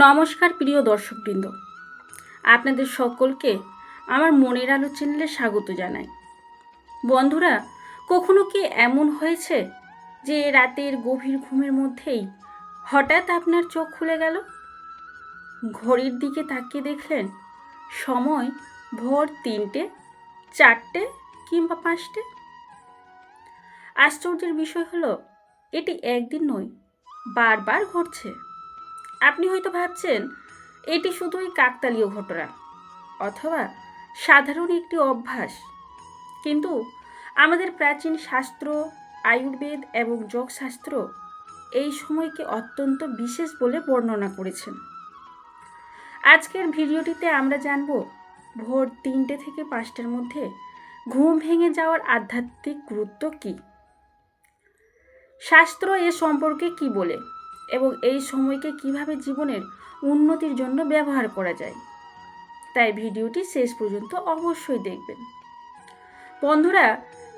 নমস্কার প্রিয় দর্শকবৃন্দ, আপনাদের সকলকে আমার মনের আলো চ্যানেলে স্বাগত জানাই। বন্ধুরা, কখনো কি এমন হয়েছে যে রাতের গভীর ঘুমের মধ্যেই হঠাৎ আপনার চোখ খুলে গেল? ঘড়ির দিকে তাকিয়ে দেখলেন সময় ভোর 3টে, 4টে কিংবা 5টে। আশ্চর্যের বিষয় হলো এটি একদিন নয়, বারবার ঘটছে। আপনি হয়তো ভাবছেন এটি শুধুই কাকতালীয় ঘটনা অথবা সাধারণ একটি অভ্যাস, কিন্তু আমাদের প্রাচীন শাস্ত্র, আয়ুর্বেদ এবং যোগশাস্ত্র এই সময়কে অত্যন্ত বিশেষ বলে বর্ণনা করেছেন। আজকের ভিডিওটিতে আমরা জানব ভোর 3টে থেকে 5টার মধ্যে ঘুম ভেঙে যাওয়ার আধ্যাত্মিক গুরুত্ব কী, শাস্ত্র এ সম্পর্কে কি বলে এবং এই সময়কে কিভাবে জীবনের উন্নতির জন্য ব্যবহার করা যায়। তাই ভিডিওটি শেষ পর্যন্ত অবশ্যই দেখবেন। বন্ধুরা,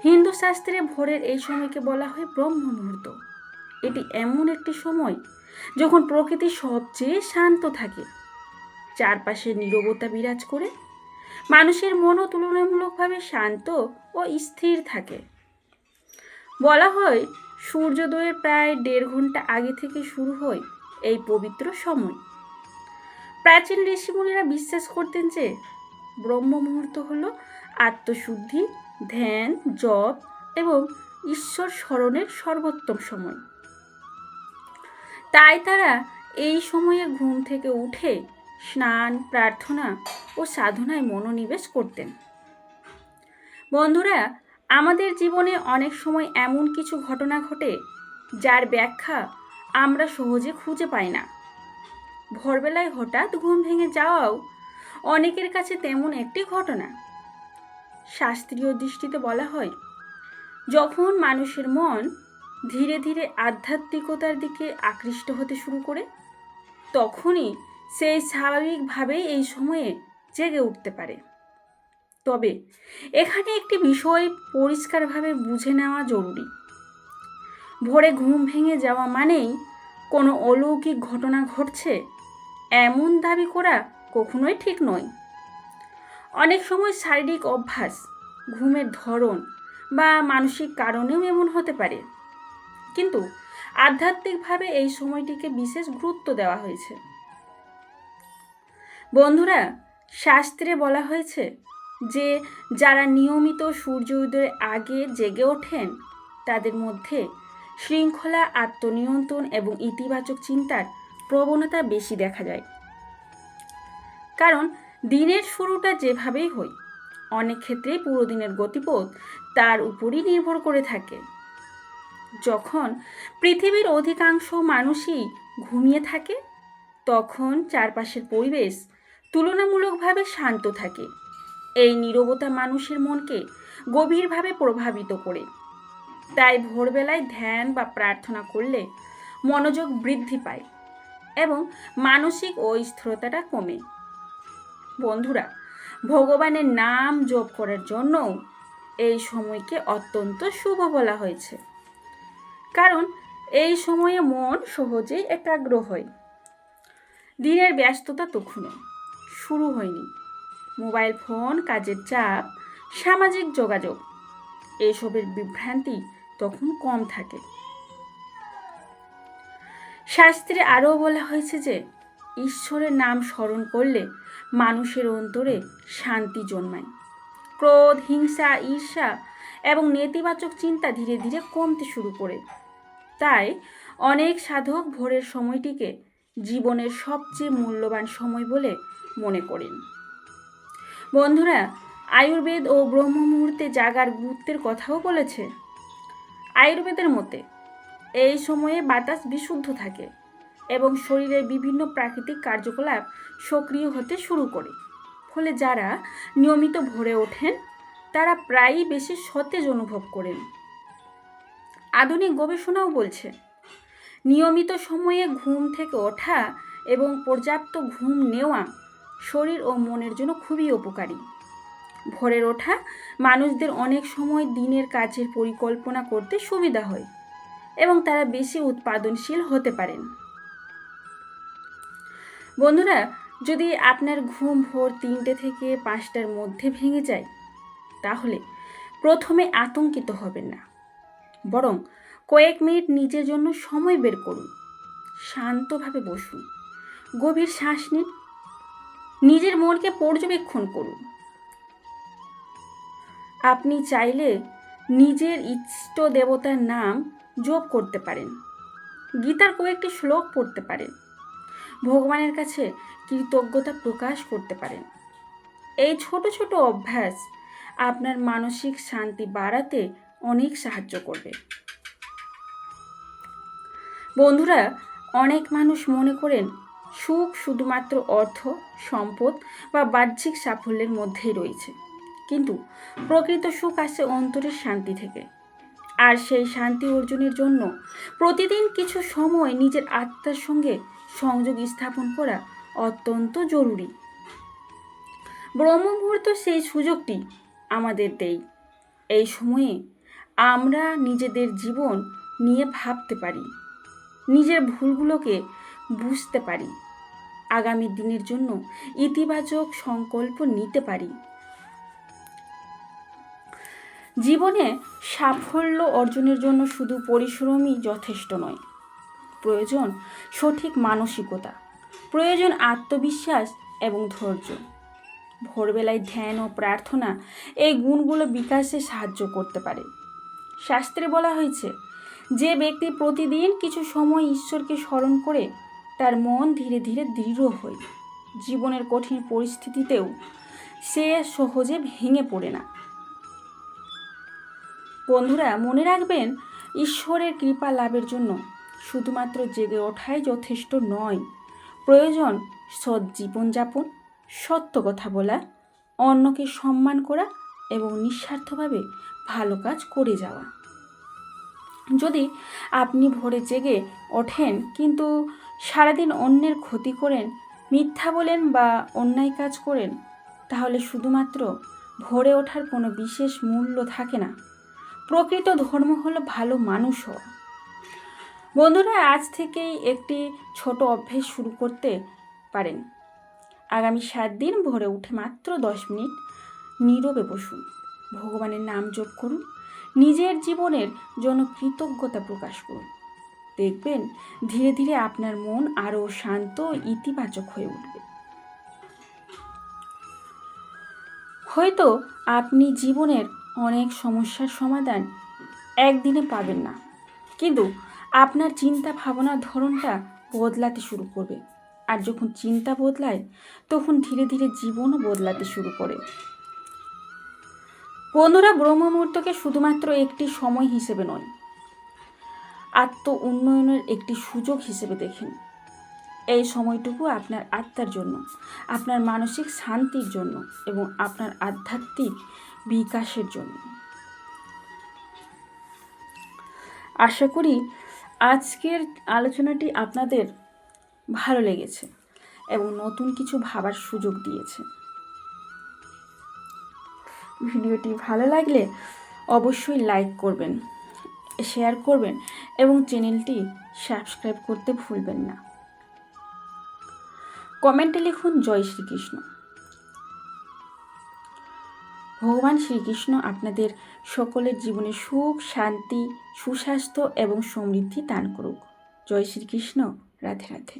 হিন্দু শাস্ত্রে ভোরের এই সময়কে বলা হয় ব্রহ্ম মুহূর্ত। এটি এমন একটি সময় যখন প্রকৃতি সবচেয়ে শান্ত থাকে, চারপাশে নীরবতা বিরাজ করে, মানুষের মনও তুলনামূলকভাবে শান্ত ও স্থির থাকে। বলা হয় সূর্যোদয়ের প্রায় 1.5 ঘন্টা আগে থেকে শুরু হয় এই পবিত্র সময়। প্রাচীন ঋষিমুনিরা বিশ্বাস করতেন যে ব্রহ্ম মুহূর্ত হল আত্মশুদ্ধি, ধ্যান, জপ এবং ঈশ্বর স্মরণের সর্বোত্তম সময়। তাই তারা এই সময়ে ঘুম থেকে উঠে স্নান, প্রার্থনা ও সাধনায় মনোনিবেশ করতেন। বন্ধুরা, আমাদের জীবনে অনেক সময় এমন কিছু ঘটনা ঘটে যার ব্যাখ্যা আমরা সহজে খুঁজে পাই না। ভোরবেলায় হঠাৎ ঘুম ভেঙে যাওয়াও অনেকের কাছে তেমন একটি ঘটনা। শাস্ত্রীয় দৃষ্টিতে বলা হয়, যখন মানুষের মন ধীরে ধীরে আধ্যাত্মিকতার দিকে আকৃষ্ট হতে শুরু করে, তখনই সেই স্বাভাবিকভাবেই এই সময়ে জেগে উঠতে পারে। তবে এখানে একটি বিষয় পরিষ্কারভাবে বুঝে নেওয়া জরুরি। ভোরে ঘুম ভেঙে যাওয়া মানেই কোনো অলৌকিক ঘটনা ঘটছে এমন দাবি করা কখনোই ঠিক নয়। অনেক সময় শারীরিক অভ্যাস, ঘুমের ধরন বা মানসিক কারণেও এমন হতে পারে, কিন্তু আধ্যাত্মিকভাবে এই সময়টিকে বিশেষ গুরুত্ব দেওয়া হয়েছে। বন্ধুরা, শাস্ত্রে বলা হয়েছে যে যারা নিয়মিত সূর্য উদয়ের আগে জেগে ওঠেন তাদের মধ্যে শৃঙ্খলা, আত্মনিয়ন্ত্রণ এবং ইতিবাচক চিন্তার প্রবণতা বেশি দেখা যায়। কারণ দিনের শুরুটা যেভাবেই হয়, অনেক ক্ষেত্রেই পুরো দিনের গতিপথ তার উপরই নির্ভর করে থাকে। যখন পৃথিবীর অধিকাংশ মানুষই ঘুমিয়ে থাকে, তখন চারপাশের পরিবেশ তুলনামূলকভাবে শান্ত থাকে। এই নীরবতা মানুষের মনকে গভীরভাবে প্রভাবিত করে। তাই ভোরবেলায় ধ্যান বা প্রার্থনা করলে মনোযোগ বৃদ্ধি পায় এবং মানসিক অস্থিরতাটা কমে। বন্ধুরা, ভগবানের নাম জপ করার জন্যও এই সময়কে অত্যন্ত শুভ বলা হয়েছে, কারণ এই সময়ে মন সহজেই একাগ্র হয়। দিনের ব্যস্ততা তখনও শুরু হয়নি। মোবাইল ফোন, কাজের চাপ, সামাজিক যোগাযোগ এসবের বিভ্রান্তি তখন কম থাকে। শাস্ত্রে আরও বলা হয়েছে যে ঈশ্বরের নাম স্মরণ করলে মানুষের অন্তরে শান্তি জন্মায়। ক্রোধ, হিংসা, ঈর্ষা এবং নেতিবাচক চিন্তা ধীরে ধীরে কমতে শুরু করে। তাই অনেক সাধক ভোরের সময়টিকে জীবনের সবচেয়ে মূল্যবান সময় বলে মনে করেন। বন্ধুরা, আয়ুর্বেদ ও ব্রহ্ম মুহূর্তে জাগার গুরুত্বের কথাও বলেছে। আয়ুর্বেদের মতে এই সময়ে বাতাস বিশুদ্ধ থাকে এবং শরীরের বিভিন্ন প্রাকৃতিক কার্যকলাপ সক্রিয় হতে শুরু করে। ফলে যারা নিয়মিত ভোরে ওঠেন তারা প্রায়ই বেশি সতেজ অনুভব করেন। আধুনিক গবেষণাও বলছে নিয়মিত সময়ে ঘুম থেকে ওঠা এবং পর্যাপ্ত ঘুম নেওয়া শরীর ও মনের জন্য খুবই উপকারী। ভোরের ওঠা মানুষদের অনেক সময় দিনের কাজের পরিকল্পনা করতে সুবিধা হয় এবং তারা বেশি উৎপাদনশীল হতে পারেন। বন্ধুরা, যদি আপনার ঘুম ভোর 3টে থেকে 5টার মধ্যে ভেঙে যায়, তাহলে প্রথমে আতঙ্কিত হবেন না, বরং কয়েক মিনিট নিজের জন্য সময় বের করুন। শান্তভাবে বসুন, গভীর শ্বাস নিন, নিজের মনকে পর্যবেক্ষণ করুন। আপনি চাইলে নিজের ইষ্ট দেবতার নাম জপ করতে পারেন, গীতার কয়েকটি শ্লোক পড়তে পারেন, ভগবানের কাছে কৃতজ্ঞতা প্রকাশ করতে পারেন। এই ছোট ছোট অভ্যাস আপনার মানসিক শান্তি বাড়াতে অনেক সাহায্য করবে। বন্ধুরা, অনেক মানুষ মনে করেন সুখ শুধুমাত্র অর্থ, সম্পদ বা বাহ্যিক সাফল্যের মধ্যেই রয়েছে, কিন্তু প্রকৃত সুখ আসে অন্তরের শান্তি থেকে। আর সেই শান্তি অর্জনের জন্য প্রতিদিন কিছু সময় নিজের আত্মার সঙ্গে সংযোগ স্থাপন করা অত্যন্ত জরুরি। ব্রহ্ম মুহূর্ত সেই সুযোগটি আমাদের দেয়। এই সময়ে আমরা নিজেদের জীবন নিয়ে ভাবতে পারি, নিজের ভুলগুলোকে বুঝতে পারি, আগামী দিনের জন্য ইতিবাচক সংকল্প নিতে পারি। জীবনে সাফল্য অর্জনের জন্য শুধু পরিশ্রমই যথেষ্ট নয়, প্রয়োজন সঠিক মানসিকতা, প্রয়োজন আত্মবিশ্বাস এবং ধৈর্য। ভোরবেলায় ধ্যান ও প্রার্থনা এই গুণগুলো বিকাশে সাহায্য করতে পারে। শাস্ত্রে বলা হয়েছে, যে ব্যক্তি প্রতিদিন কিছু সময় ঈশ্বরকে স্মরণ করে তার মন ধীরে ধীরে দৃঢ় হয়, জীবনের কঠিন পরিস্থিতিতেও সে সহজে ভেঙে পড়ে না। বন্ধুরা, মনে রাখবেন, ঈশ্বরের কৃপা লাভের জন্য শুধুমাত্র জেগে ওঠাই যথেষ্ট নয়, প্রয়োজন সৎ জীবনযাপন, সত্য কথা বলা, অন্যকে সম্মান করা এবং নিঃস্বার্থভাবে ভালো কাজ করে যাওয়া। যদি আপনি ভোরে জেগে ওঠেন কিন্তু সারাদিন অন্যের ক্ষতি করেন, মিথ্যা বলেন বা অন্যায় কাজ করেন, তাহলে শুধুমাত্র ভোরে ওঠার কোনো বিশেষ মূল্য থাকে না। প্রকৃত ধর্ম হলো ভালো মানুষ হওয়া। বন্ধুরা, আজ থেকেই একটি ছোট অভ্যেস শুরু করতে পারেন। আগামী 7 দিন ভোরে উঠে মাত্র 10 মিনিট নীরবে বসুন, ভগবানের নাম জপ করুন, নিজের জীবনের জন্য কৃতজ্ঞতা প্রকাশ করুন। দেখবেন ধীরে ধীরে আপনার মন আরও শান্ত ও ইতিবাচক হয়ে উঠবে। হয়তো আপনি জীবনের অনেক সমস্যার সমাধান একদিনে পাবেন না, কিন্তু আপনার চিন্তা ভাবনার ধরনটা বদলাতে শুরু করবে। আর যখন চিন্তা বদলায়, তখন ধীরে ধীরে জীবনও বদলাতে শুরু করে। বন্ধুরা, ব্রহ্ম মুহূর্তকে শুধুমাত্র একটি সময় হিসেবে নয়, আত্ম উন্নয়নের একটি সুযোগ হিসেবে দেখেন। এই সময়টুকু আপনার আত্মার জন্য, আপনার মানসিক শান্তির জন্য এবং আপনার আধ্যাত্মিক বিকাশের জন্য। আশা করি আজকের আলোচনাটি আপনাদের ভালো লেগেছে এবং নতুন কিছু ভাবার সুযোগ দিয়েছে। ভিডিওটি ভালো লাগলে অবশ্যই লাইক করবেন, শেয়ার করবেন এবং চ্যানেলটি সাবস্ক্রাইব করতে ভুলবেন না। কমেন্টে লিখুন জয় শ্রীকৃষ্ণ। ভগবান শ্রীকৃষ্ণ আপনাদের সকলের জীবনে সুখ, শান্তি, সুস্বাস্থ্য এবং সমৃদ্ধি দান করুক। জয় শ্রীকৃষ্ণ। রাধে রাধে।